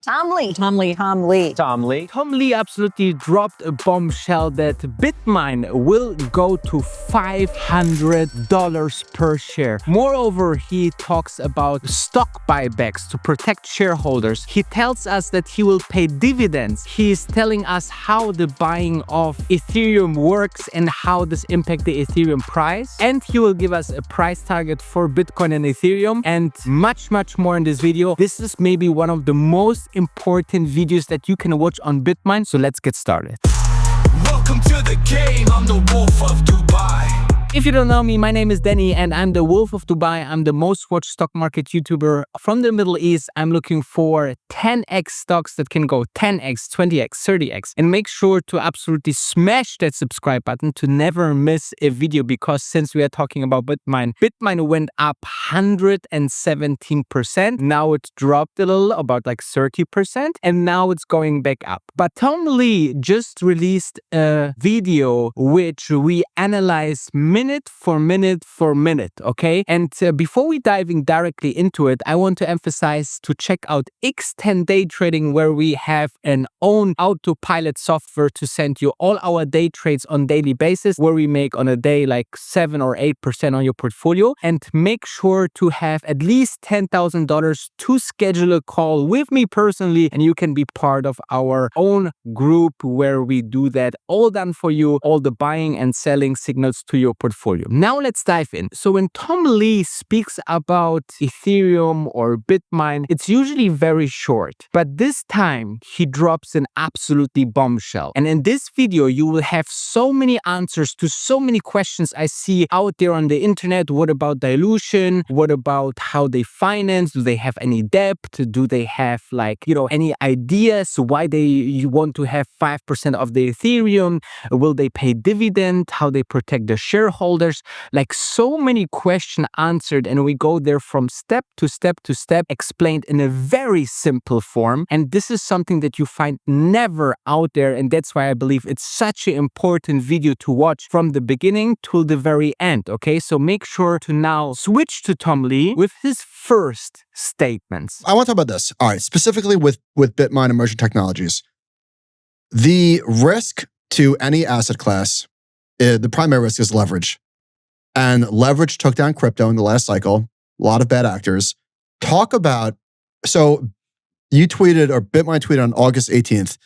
Tom Lee absolutely dropped a bombshell that Bitmine will go to $500 per share. Moreover, he talks about stock buybacks to protect shareholders. He tells us that he will pay dividends. He is telling us how the buying of Ethereum works and how this impacts the Ethereum price. And he will give us a price target for Bitcoin and Ethereum and much more in this video. This is maybe one of the most important videos that you can watch on Bitmine. So let's get started. Welcome to the game. I'm the Wolf of Dubai. If you don't know me, my name is Danny and I'm the Wolf of Dubai. I'm the most watched stock market YouTuber from the Middle East. I'm looking for 10x stocks that can go 10x, 20x, 30x. And make sure to absolutely smash that subscribe button to never miss a video, because since we are talking about Bitmine went up 117%. Now it's dropped a little, about like 30%. And now it's going back up. But Tom Lee just released a video which we analyze minute for minute, okay? And before we diving directly into it, I want to emphasize to check out X10 Day Trading, where we have an own AutoPilot software to send you all our day trades on daily basis, where we make on a day like 7 or 8% on your portfolio. And make sure to have at least $10,000 to schedule a call with me personally, and you can be part of our own group where we do that all done for you, all the buying and selling signals to your portfolio. Now let's dive in. So when Tom Lee speaks about Ethereum or Bitmine, it's usually very short, but this time he drops an absolutely bombshell. And in this video, you will have so many answers to so many questions I see out there on the internet. What about dilution? What about how they finance? Do they have any debt? Do they have any ideas why you want to have 5% of the Ethereum? Will they pay dividend? How they protect the shareholders? Like so many questions answered, and we go there from step to step to step, explained in a very simple form. And this is something that you find never out there, and that's why I believe it's such an important video to watch from the beginning till the very end, okay? So make sure to now switch to Tom Lee with his first statements. I want to talk about this. All right, specifically with Bitmine Emerging Technologies. The risk to any asset class, the primary risk is leverage. And leverage took down crypto in the last cycle. A lot of bad actors. Talk about, so you tweeted, or Bitmine tweeted on August 18th,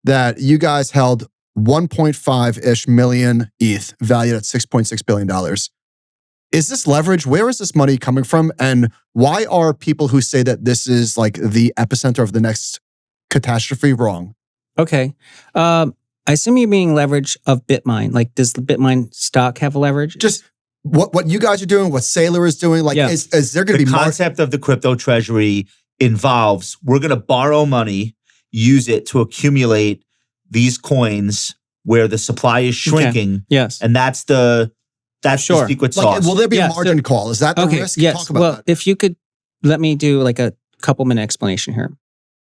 that you guys held 1.5-ish million ETH, valued at $6.6 billion. Is this leverage? Where is this money coming from? And why are people who say that this is like the epicenter of the next catastrophe wrong? Okay. I assume you're meaning leverage of Bitmine. Like, does the Bitmine stock have a leverage? Just what you guys are doing, what Saylor is doing, like, is there going to be the concept of the crypto treasury involves we're going to borrow money, use it to accumulate these coins where the supply is shrinking. Okay. Yes, and that's the secret sauce. Will there be a margin call? Is that the risk? Yes. Talk about that. If you could let me do like a couple-minute explanation here.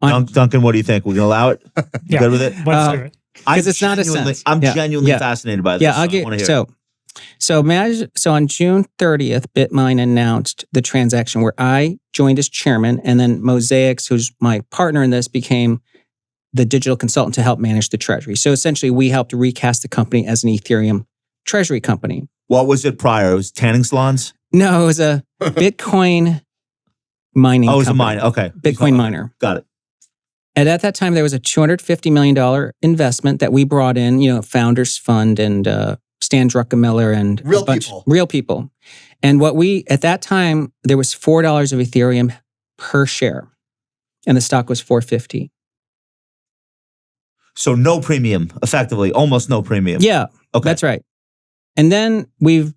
Duncan, what do you think? We're going to allow it? You good with it? Because it's not a sense. I'm genuinely fascinated by this. Yeah, I'll get So on June 30th, Bitmine announced the transaction where I joined as chairman, and then Mosaics, who's my partner in this, became the digital consultant to help manage the treasury. So essentially, we helped recast the company as an Ethereum treasury company. What was it prior? It was tanning salons? No, it was a Bitcoin mining company. Oh, it was a mine. Okay. Bitcoin miner. Got it. And at that time, there was a $250 million investment that we brought in, Founders Fund and Stan Druckenmiller and real people. And at that time, there was $4 of Ethereum per share, and the stock was $4.50. So no premium, effectively, almost no premium. Yeah, okay. That's right. And then we've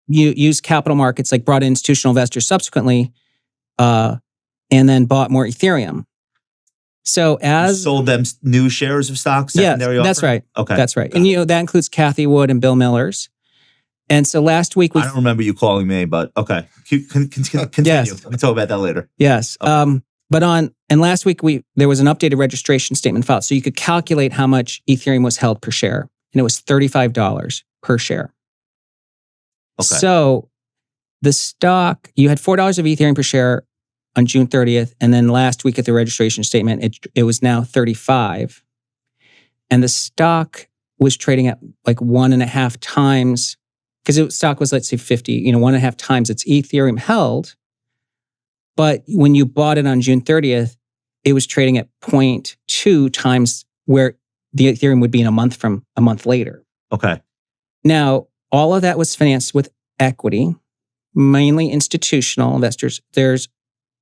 used capital markets, like brought in institutional investors subsequently, and then bought more Ethereum. So you sold them new shares of stock, secondary offer? That's right. Okay. That's right. And that includes Kathy Wood and Bill Millers. And so last week... I don't remember you calling me, but okay. Continue. Yes. We can talk about that later. Yes. Okay. And last week there was an updated registration statement filed. So you could calculate how much Ethereum was held per share. And it was $35 per share. Okay. So the stock, you had $4 of Ethereum per share. on June 30th. And then last week at the registration statement, it was now 35. And the stock was trading at like 1.5 times, because stock was, let's say 50, 1.5 times its Ethereum held. But when you bought it on June 30th, it was trading at 0.2 times where the Ethereum would be in a month later. Okay. Now, all of that was financed with equity, mainly institutional investors. There's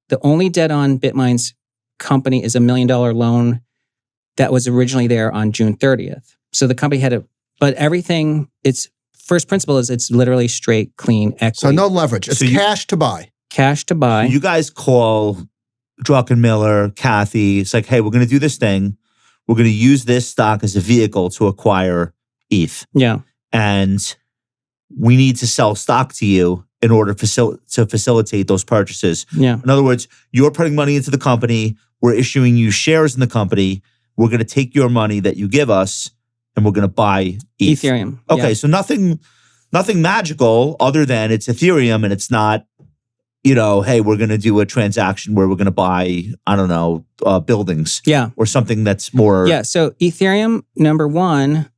the only debt on Bitmine's company is $1 million loan that was originally there on June 30th. So the company but everything, its first principle is it's literally straight, clean equity. So no leverage. It's cash to buy. Cash to buy. So you guys call Druckenmiller, Kathy. It's like, hey, we're going to do this thing. We're going to use this stock as a vehicle to acquire ETH. Yeah. And we need to sell stock to you in order to facilitate those purchases. Yeah. In other words, you're putting money into the company. We're issuing you shares in the company. We're going to take your money that you give us and we're going to buy ETH. Ethereum. Okay, Yeah. so nothing magical other than it's Ethereum and it's not, hey, we're going to do a transaction where we're going to buy, I don't know, buildings. Yeah. Or something that's more. Yeah. So Ethereum, number one,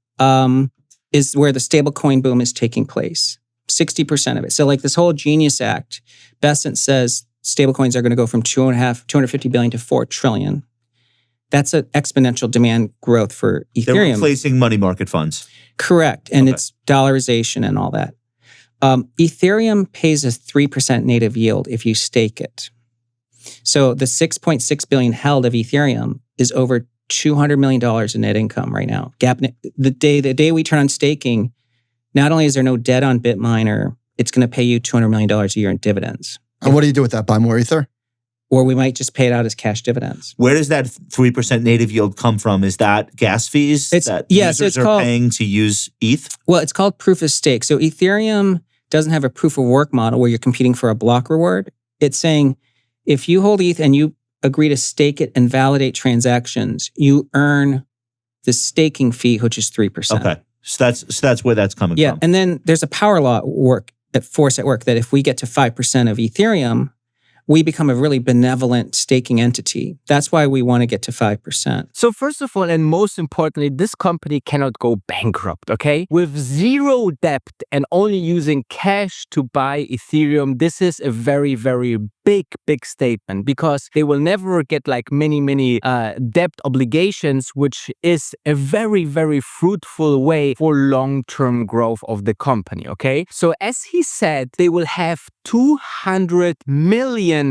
is where the stablecoin boom is taking place. 60% of it. So like this whole Genius Act, Besant says stablecoins are going to go from 250 billion to 4 trillion. That's an exponential demand growth for Ethereum. They're replacing money market funds. Correct. And it's dollarization and all that. Ethereum pays a 3% native yield if you stake it. So the 6.6 billion held of Ethereum is over $200 million in net income right now. The day we turn on staking, not only is there no debt on Bitminer, it's going to pay you $200 million a year in dividends. And what do you do with that? Buy more Ether? Or we might just pay it out as cash dividends. Where does that 3% native yield come from? Is that gas fees that users are paying to use ETH? Well, it's called proof of stake. So Ethereum doesn't have a proof of work model where you're competing for a block reward. It's saying if you hold ETH and you agree to stake it and validate transactions, you earn the staking fee, which is 3%. Okay. So that's where that's coming from. Yeah. And then there's a power law force at work that if we get to 5% of Ethereum, we become a really benevolent staking entity. That's why we want to get to 5%. So first of all, and most importantly, this company cannot go bankrupt, okay? With zero debt and only using cash to buy Ethereum, this is a very, very big statement because they will never get like many debt obligations, which is a very, very fruitful way for long-term growth of the company, okay? So as he said, they will have $200 million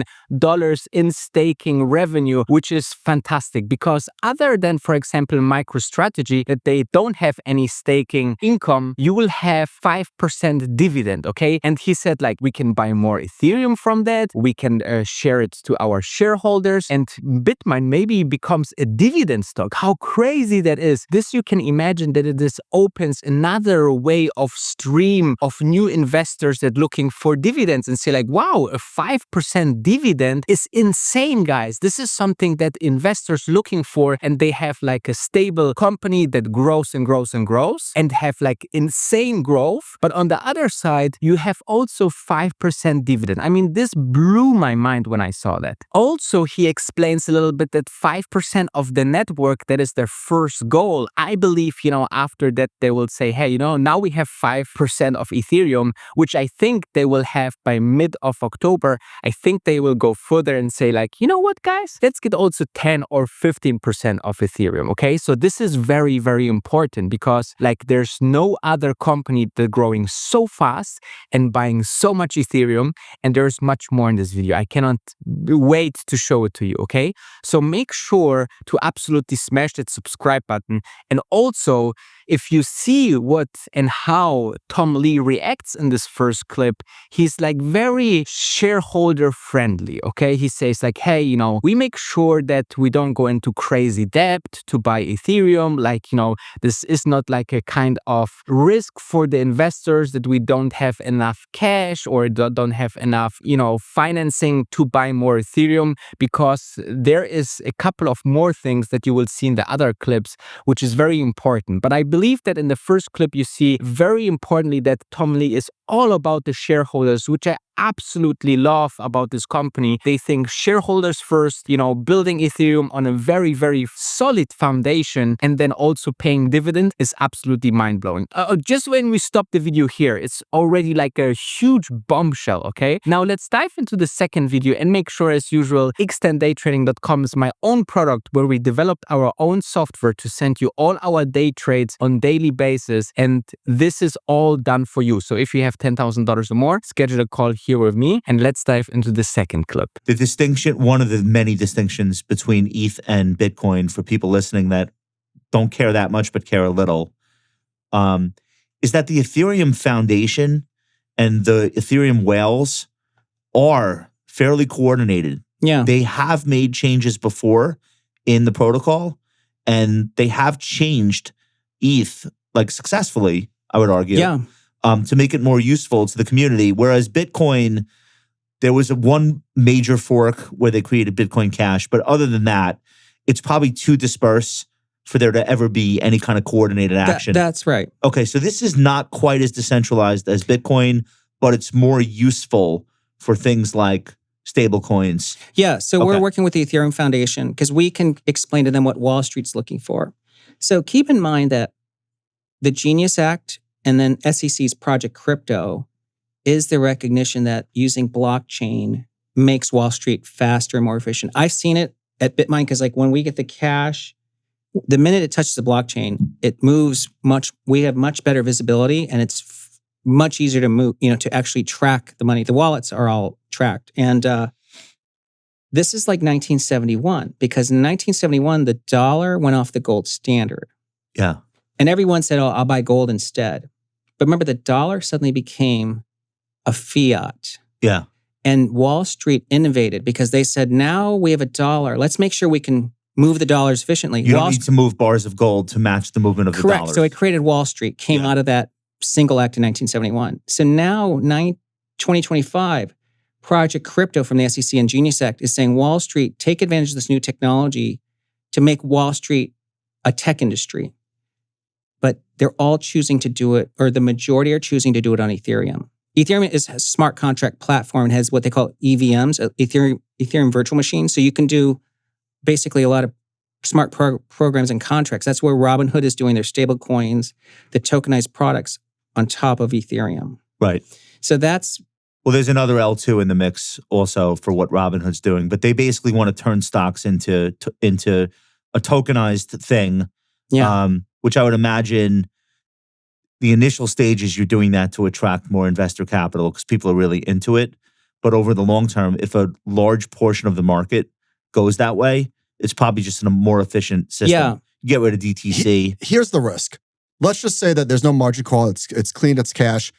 in staking revenue, which is fantastic because other than, for example, MicroStrategy, that they don't have any staking income, you will have 5% dividend, okay? And he said like, we can buy more Ethereum from that. We can share it to our shareholders and Bitmine maybe becomes a dividend stock. How crazy that is. This you can imagine that this opens another way of stream of new investors that looking for dividends and say like, wow, a 5% dividend is insane, guys. This is something that investors looking for and they have like a stable company that grows and grows and grows and have like insane growth. But on the other side, you have also 5% dividend. I mean, this blew my mind when I saw that. Also, he explains a little bit that 5% of the network, that is their first goal. I believe, after that, they will say, hey, now we have 5% of Ethereum, which I think they will have by mid of October. I think they will go further and say like, you know what, guys, let's get also 10 or 15% of Ethereum. Okay. So this is very, very important because like there's no other company that's growing so fast and buying so much Ethereum. And there's much more in this video. I cannot wait to show it to you. Okay. So make sure to absolutely smash that subscribe button. And also, if you see what and how Tom Lee reacts in this first clip, he's like very shareholder friendly, okay? He says like, hey, we make sure that we don't go into crazy debt to buy Ethereum. Like, this is not like a kind of risk for the investors that we don't have enough cash or don't have enough, financing to buy more Ethereum, because there is a couple of more things that you will see in the other clips, which is very important. But I believe that in the first clip, you see very importantly that Tom Lee is all about the shareholders, which I absolutely love about this company. They think shareholders first, building Ethereum on a very, very solid foundation, and then also paying dividend is absolutely mind-blowing. Just when we stop the video here, it's already like a huge bombshell, okay? Now let's dive into the second video and make sure, as usual, x10daytrading.com is my own product where we developed our own software to send you all our day trades on daily basis, and this is all done for you. So if you have $10,000 or more, schedule a call here with me, and let's dive into the second clip. The distinction, one of the many distinctions between ETH and Bitcoin for people listening that don't care that much but care a little, is that the Ethereum Foundation and the Ethereum whales are fairly coordinated. Yeah. They have made changes before in the protocol, and they have changed ETH like successfully, I would argue, to make it more useful to the community. Whereas Bitcoin, there was one major fork where they created Bitcoin Cash, but other than that, it's probably too dispersed for there to ever be any kind of coordinated action. That's right. Okay, so this is not quite as decentralized as Bitcoin, but it's more useful for things like stable coins. Yeah, so we're working with the Ethereum Foundation because we can explain to them what Wall Street's looking for. So keep in mind that the Genius Act and then SEC's Project Crypto is the recognition that using blockchain makes Wall Street faster and more efficient. I've seen it at Bitmine because like when we get the cash, the minute it touches the blockchain, it moves we have much better visibility, and it's much easier to move, to actually track the money. The wallets are all tracked. And this is like 1971, because in 1971, the dollar went off the gold standard. Yeah. And everyone said, I'll buy gold instead. But remember, the dollar suddenly became a fiat. Yeah. And Wall Street innovated because they said, now we have a dollar. Let's make sure we can move the dollars efficiently. You don't need to move bars of gold to match the movement of the Correct. dollars. So it created Wall Street, came out of that single act in 1971. So now, 2025, Project Crypto from the SEC and Genius Act is saying, Wall Street, take advantage of this new technology to make Wall Street a tech industry. But they're all choosing to do it, or the majority are choosing to do it on Ethereum. Ethereum is a smart contract platform and has what they call EVMs, Ethereum virtual machines. So you can do basically a lot of smart programs and contracts. That's where Robinhood is doing their stable coins, the tokenized products on top of Ethereum. Right. So that's... Well, there's another L2 in the mix also for what Robinhood's doing, but they basically want to turn stocks into a tokenized thing, which I would imagine the initial stages you're doing that to attract more investor capital because people are really into it. But over the long term, if a large portion of the market goes that way, it's probably just a more efficient system. Yeah. You get rid of DTC. Here's the risk. Let's just say that there's no margin call. It's clean. It's cash.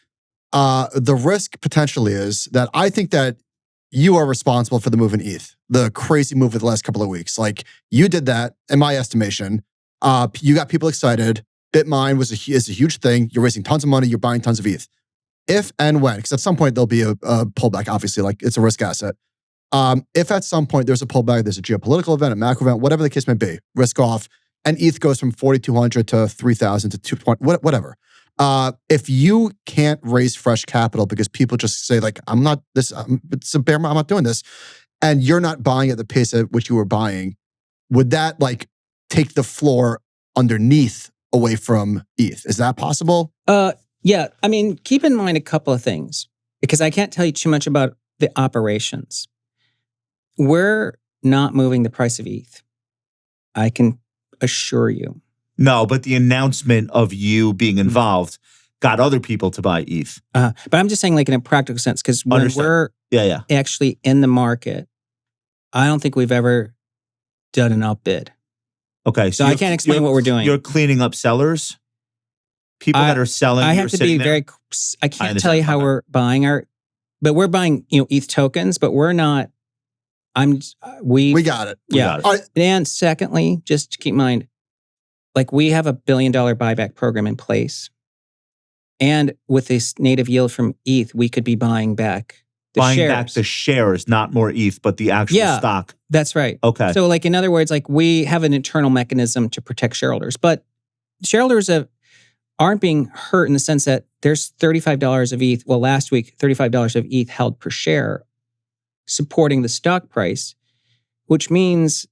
The risk potentially is that I think that you are responsible for the move in ETH, the crazy move of the last couple of weeks. Like you did that, in my estimation. You got people excited. Bitmine is a huge thing. You're raising tons of money. You're buying tons of ETH. If and when, because at some point there'll be a pullback. Obviously, like it's a risk asset. If at some point there's a pullback, there's a geopolitical event, a macro event, whatever the case may be, risk off, and ETH goes from 4,200 to 3,000 to 220, whatever. If you can't raise fresh capital because people just say like, I'm not doing this, and you're not buying at the pace at which you were buying, would that like take the floor underneath away from ETH? Is that possible? Yeah. I mean, keep in mind a couple of things, because I can't tell you too much about the operations. We're not moving the price of ETH. I can assure you. No, but the announcement of you being involved got other people to buy ETH. But I'm just saying like in a practical sense, because when we're actually in the market, I don't think we've ever done an outbid. Okay. So I can't explain what we're doing. You're cleaning up sellers? People that are selling. I have to be very, I can't tell you how we're buying but we're buying, ETH tokens, but we're not, we got it. Yeah. Got it. And secondly, just to keep in mind, like we have $1 billion buyback program in place. And with this native yield from ETH, we could be buying back the shares. Buying back the shares, not more ETH, but the actual stock. That's right. Okay. So like in other words, like we have an internal mechanism to protect shareholders. But shareholders aren't being hurt in the sense that there's $35 of ETH. Well, last week, $35 of ETH held per share supporting the stock price, which means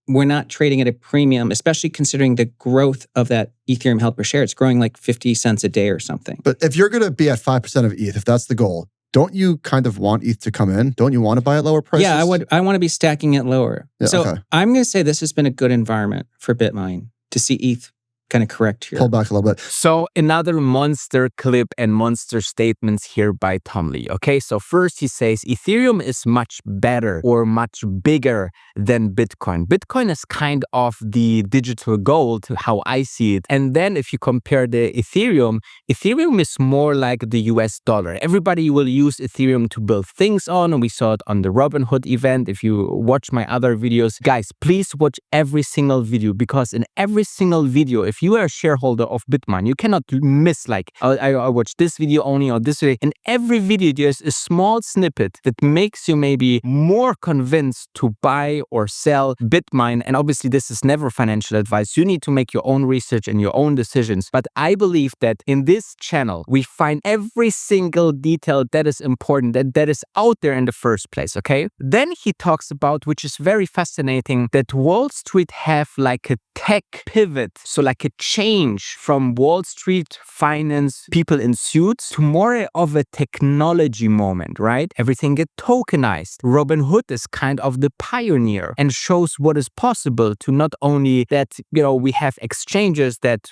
we're not trading at a premium, especially considering the growth of that Ethereum held per share. It's growing like 50 cents a day or something. But if you're going to be at 5% of ETH, if that's the goal, don't you kind of want ETH to come in? Don't you want to buy at lower prices? Yeah, I want to be stacking it lower. Yeah, so okay. I'm going to say this has been a good environment for Bitmine to see ETH kind of correct here. Pull back a little bit. So another monster clip and monster statements here by Tom Lee. Okay, so first he says Ethereum is much better or much bigger than Bitcoin. Bitcoin is kind of the digital gold, how I see it. And then if you compare the Ethereum is more like the US dollar. Everybody will use Ethereum to build things on. And we saw it on the Robinhood event. If you watch my other videos, guys, please watch every single video, because in every single video, if you are a shareholder of Bitmine, you cannot miss like, I watched this video only or this video. In every video, there's a small snippet that makes you maybe more convinced to buy or sell Bitmine. And obviously, this is never financial advice. You need to make your own research and your own decisions. But I believe that in this channel, we find every single detail that is important, that is out there in the first place, okay? Then he talks about, which is very fascinating, that Wall Street have like a tech pivot, so like a change from Wall Street finance people in suits to more of a technology moment, right? Everything get tokenized. Robinhood is kind of the pioneer and shows what is possible to not only that, we have exchanges that,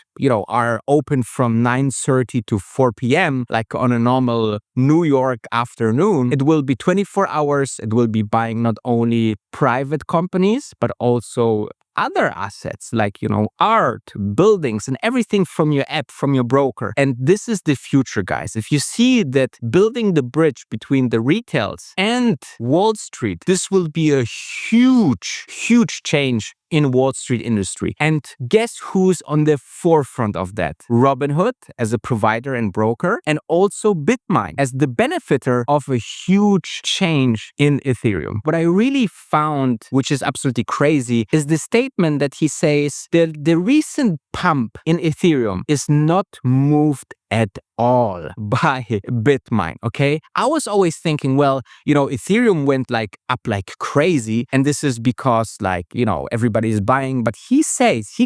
are open from 9:30 to 4 p.m. like on a normal New York afternoon. It will be 24 hours. It will be buying not only private companies, but also other assets like, art, buildings, and everything from your app, from your broker. And this is the future, guys. If you see that building the bridge between the retails and Wall Street, this will be a huge, huge change in Wall Street industry. And guess who's on the forefront of that? Robinhood as a provider and broker, and also Bitmine as the benefiter of a huge change in Ethereum. What I really found, which is absolutely crazy, is the statement that he says that the recent pump in Ethereum is not moved at all by Bitmine, okay? I was always thinking, well, Ethereum went up like crazy, and this is because everybody is buying, but he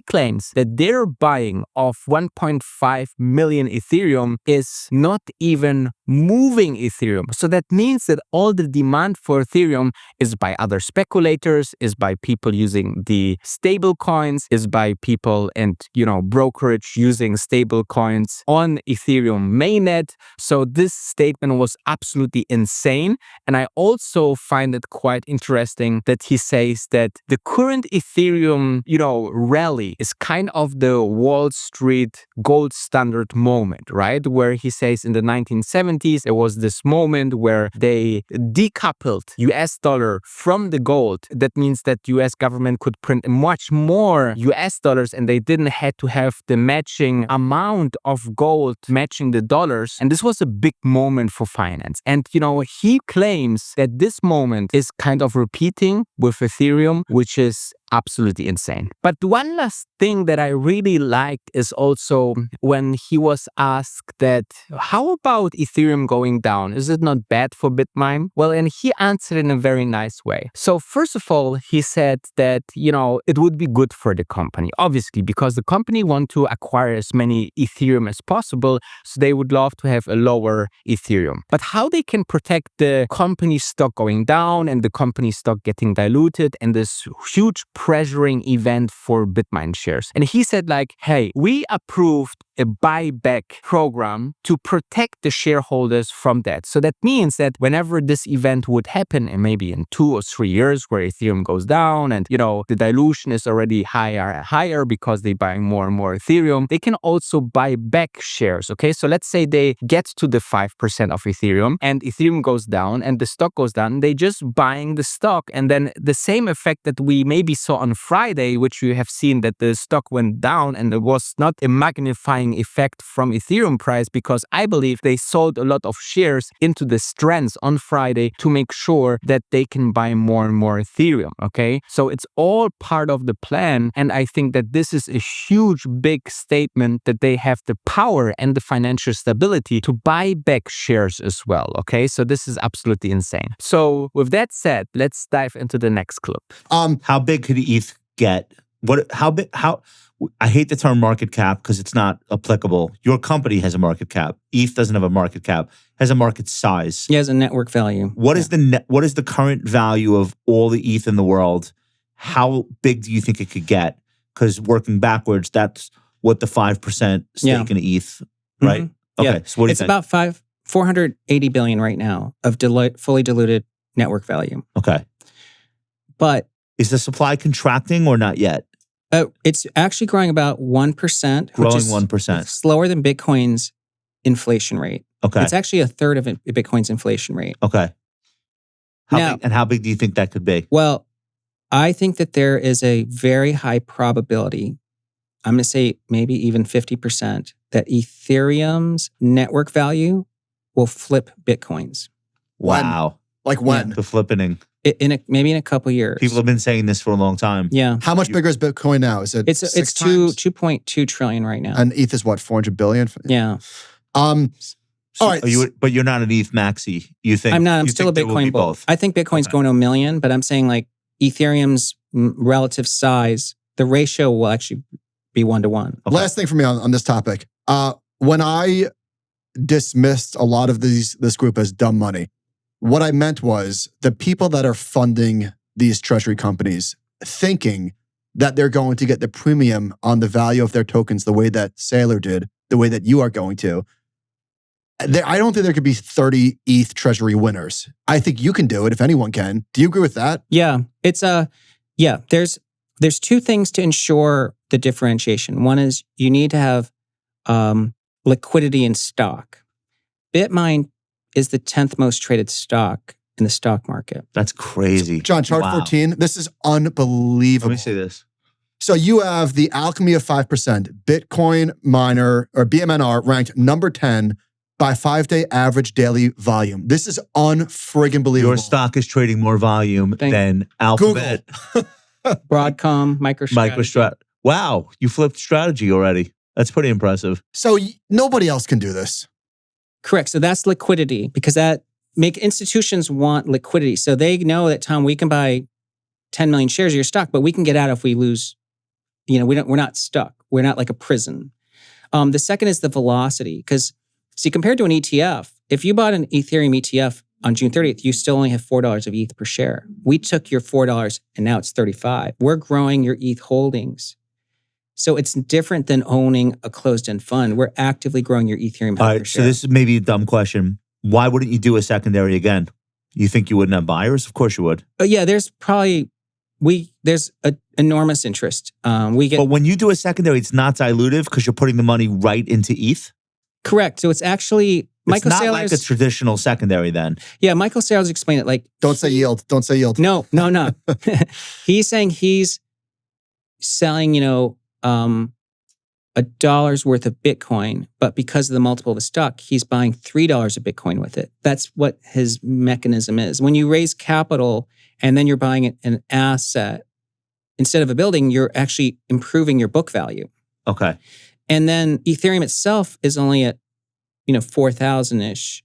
claims that their buying of 1.5 million Ethereum is not even moving Ethereum. So that means that all the demand for Ethereum is by other speculators, is by people using the stable coins, is by people and, brokerage using stable coins on Ethereum mainnet. So this statement was absolutely insane. And I also find it quite interesting that he says that the current Ethereum, rally is kind of the Wall Street gold standard moment, right? Where he says in the 1970s, there was this moment where they decoupled US dollar from the gold. That means that US government could print much more US dollars and they didn't have to have the matching amount of gold matching the dollars. And this was a big moment for finance. And, he claims that this moment is kind of repeating with Ethereum, which is absolutely insane. But one last thing that I really liked is also when he was asked that, how about Ethereum going down? Is it not bad for Bitmine? Well, and he answered in a very nice way. So first of all, he said that, it would be good for the company, obviously, because the company want to acquire as many Ethereum as possible. So they would love to have a lower Ethereum. But how they can protect the company stock going down and the company stock getting diluted and this huge pressuring event for Bitmine shares. And he said hey, we approved a buyback program to protect the shareholders from that. So that means that whenever this event would happen, and maybe in 2 or 3 years where Ethereum goes down and, the dilution is already higher and higher because they're buying more and more Ethereum, they can also buy back shares, okay? So let's say they get to the 5% of Ethereum and Ethereum goes down and the stock goes down, they just buying the stock. And then the same effect that we maybe saw on Friday, which we have seen that the stock went down and it was not a magnifying multiplying effect from Ethereum price, because I believe they sold a lot of shares into the strengths on Friday to make sure that they can buy more and more Ethereum. Okay, so it's all part of the plan, and I think that this is a huge, big statement that they have the power and the financial stability to buy back shares as well. Okay, so this is absolutely insane. So with that said, let's dive into the next clip. How big could ETH get? How big? I hate the term market cap because it's not applicable. Your company has a market cap. ETH doesn't have a market cap. Has a market size. It has a network value. What is what is the current value of all the ETH in the world? How big do you think it could get? Because working backwards, that's what the 5% stake in ETH, right? Mm-hmm. Okay, so what do you it's think? about 480 billion right now of fully diluted network value. Okay. But is the supply contracting or not yet? It's actually growing about 1%. Growing which is 1%. Slower than Bitcoin's inflation rate. Okay. It's actually a third of Bitcoin's inflation rate. Okay. How big do you think that could be? Well, I think that there is a very high probability, I'm going to say maybe even 50%, that Ethereum's network value will flip Bitcoin's. Wow. Like when? The flippening. Maybe in a couple years. People have been saying this for a long time. Yeah. How much bigger is Bitcoin now? Is it It's 2.2 trillion right now. And ETH is what, 400 billion? Yeah. All right. But you're not an ETH maxi. You think I'm not. I'm still a there will be Bitcoin bull. I think Bitcoin's going to 1 million, but I'm saying like Ethereum's relative size, the ratio will actually be 1-to-1. Okay. Last thing for me on this topic. When I dismissed a lot of this group as dumb money, what I meant was the people that are funding these treasury companies thinking that they're going to get the premium on the value of their tokens the way that Saylor did, the way that you are going to. I don't think there could be 30 ETH treasury winners. I think you can do it if anyone can. Do you agree with that? Yeah. There's two things to ensure the differentiation. One is you need to have liquidity in stock. Bitmine is the 10th most traded stock in the stock market. That's crazy. John, chart 14, this is unbelievable. Let me see this. So you have the alchemy of 5%, Bitcoin miner or BMNR ranked number 10 by 5-day average daily volume. This is unfriggin' believable. Your stock is trading more volume than Alphabet. Broadcom, MicroStrategy. Wow, you flipped strategy already. That's pretty impressive. So nobody else can do this. Correct. So that's liquidity, because institutions want liquidity. So they know that, Tom, we can buy 10 million shares of your stock, but we can get out if we lose. We're not stuck. We're not like a prison. The second is the velocity, because see, compared to an ETF, if you bought an Ethereum ETF on June 30th, you still only have $4 of ETH per share. We took your $4 and now it's 35. We're growing your ETH holdings. So it's different than owning a closed-end fund. We're actively growing your Ethereum All right, per share. so this is maybe a dumb question. Why wouldn't you do a secondary again? You think you wouldn't have buyers? Of course you would. Yeah, there's probably there's an enormous interest. But when you do a secondary, it's not dilutive because you're putting the money right into ETH? Correct. So it's actually It's not like a traditional secondary then. Yeah, Michael Saylor's explained it like... Don't say yield. Don't say yield. No. He's saying he's selling, $1 worth of Bitcoin, but because of the multiple of the stock, he's buying $3 of Bitcoin with it. That's what his mechanism is. When you raise capital and then you're buying an asset, instead of a building, you're actually improving your book value. Okay. And then Ethereum itself is only at, 4,000-ish.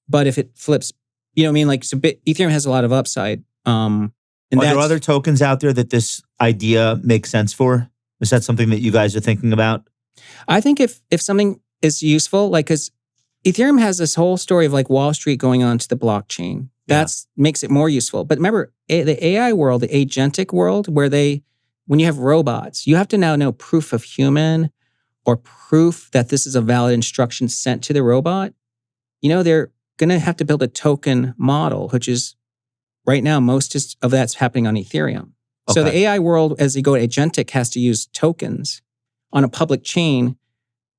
But if it flips, Ethereum has a lot of upside. Are there other tokens out there that this idea makes sense for? Is that something that you guys are thinking about? I think if something is useful, because Ethereum has this whole story of like Wall Street going on to the blockchain. That makes it more useful. But remember, the AI world, the agentic world, where when you have robots, you have to now know proof of human or proof that this is a valid instruction sent to the robot. They're going to have to build a token model, which is right now, most of that's happening on Ethereum. Okay. So the AI world, as they go agentic, has to use tokens on a public chain,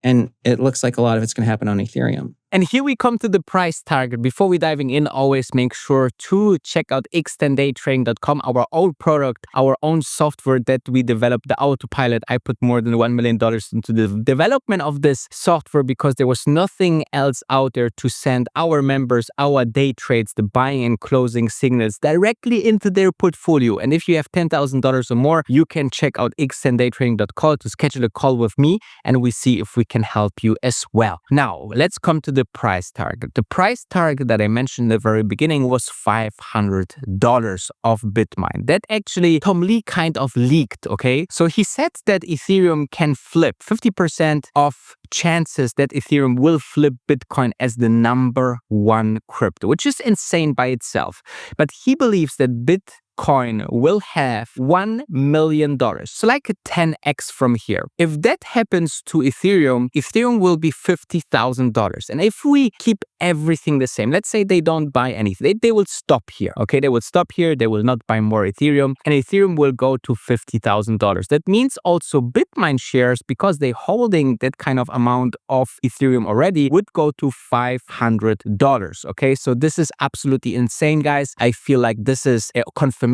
and it looks like a lot of it's going to happen on Ethereum. And here we come to the price target. Before we diving in, always make sure to check out x10daytrading.com, our own product, our own software that we developed, the AutoPilot. I put more than $1 million into the development of this software because there was nothing else out there to send our members our day trades, the buying and closing signals directly into their portfolio. And if you have $10,000 or more, you can check out x10daytrading.com to schedule a call with me, and we see if we can help you as well. Now, let's come to the price target. The price target that I mentioned at the very beginning was $500 of Bitmine. That actually Tom Lee kind of leaked, okay? So he said that Ethereum can flip 50% of chances that Ethereum will flip Bitcoin as the #1 crypto, which is insane by itself. But he believes that Bitcoin will have $1 million, so like a 10x from here. If that happens to Ethereum, Ethereum will be $50,000. And if we keep everything the same, let's say they don't buy anything, they will stop here, okay? They will stop here, they will not buy more Ethereum, and Ethereum will go to $50,000. That means also Bitmine shares, because they're holding that kind of amount of Ethereum already, would go to $500, okay? So this is absolutely insane, guys. I feel like this is a confirmation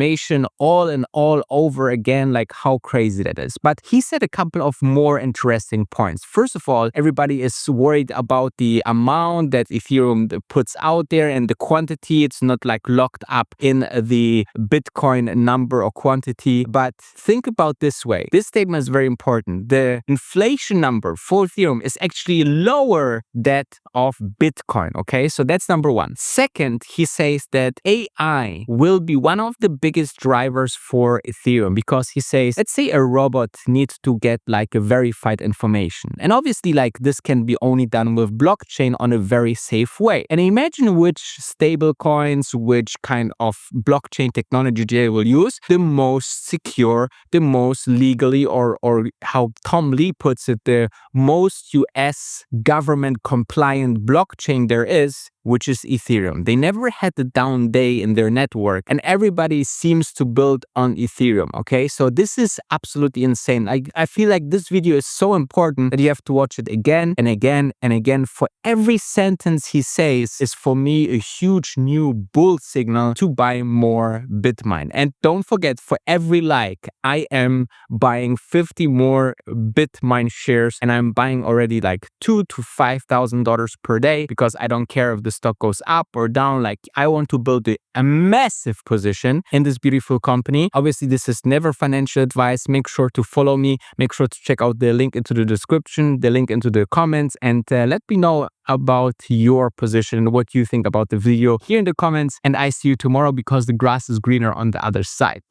all and all over again, like how crazy that is. But he said a couple of more interesting points. First of all, everybody is worried about the amount that Ethereum puts out there and the quantity. It's not like locked up in the Bitcoin number or quantity. But think about this way. This statement is very important. The inflation number for Ethereum is actually lower that of Bitcoin, okay? So that's number one. Second, he says that AI will be one of the biggest drivers for Ethereum, because he says, let's say a robot needs to get like a verified information. And obviously like this can be only done with blockchain on a very safe way. And imagine which stable coins, which kind of blockchain technology they will use, the most secure, the most legally, or how Tom Lee puts it, the most US government compliant blockchain there is, which is Ethereum. They never had a down day in their network, and everybody seems to build on Ethereum, okay? So this is absolutely insane. I feel like this video is so important that you have to watch it again and again and again. For every sentence he says is for me a huge new bull signal to buy more Bitmine. And don't forget, for every like, I am buying 50 more Bitmine shares, and I'm buying already like $2,000 to $5,000 per day, because I don't care if the stock goes up or down. Like, I want to build a massive position in this beautiful company. Obviously, this is never financial advice. Make sure to follow me. Make sure to check out the link into the description, the link into the comments, and let me know about your position, what you think about the video here in the comments. And I see you tomorrow, because the grass is greener on the other side.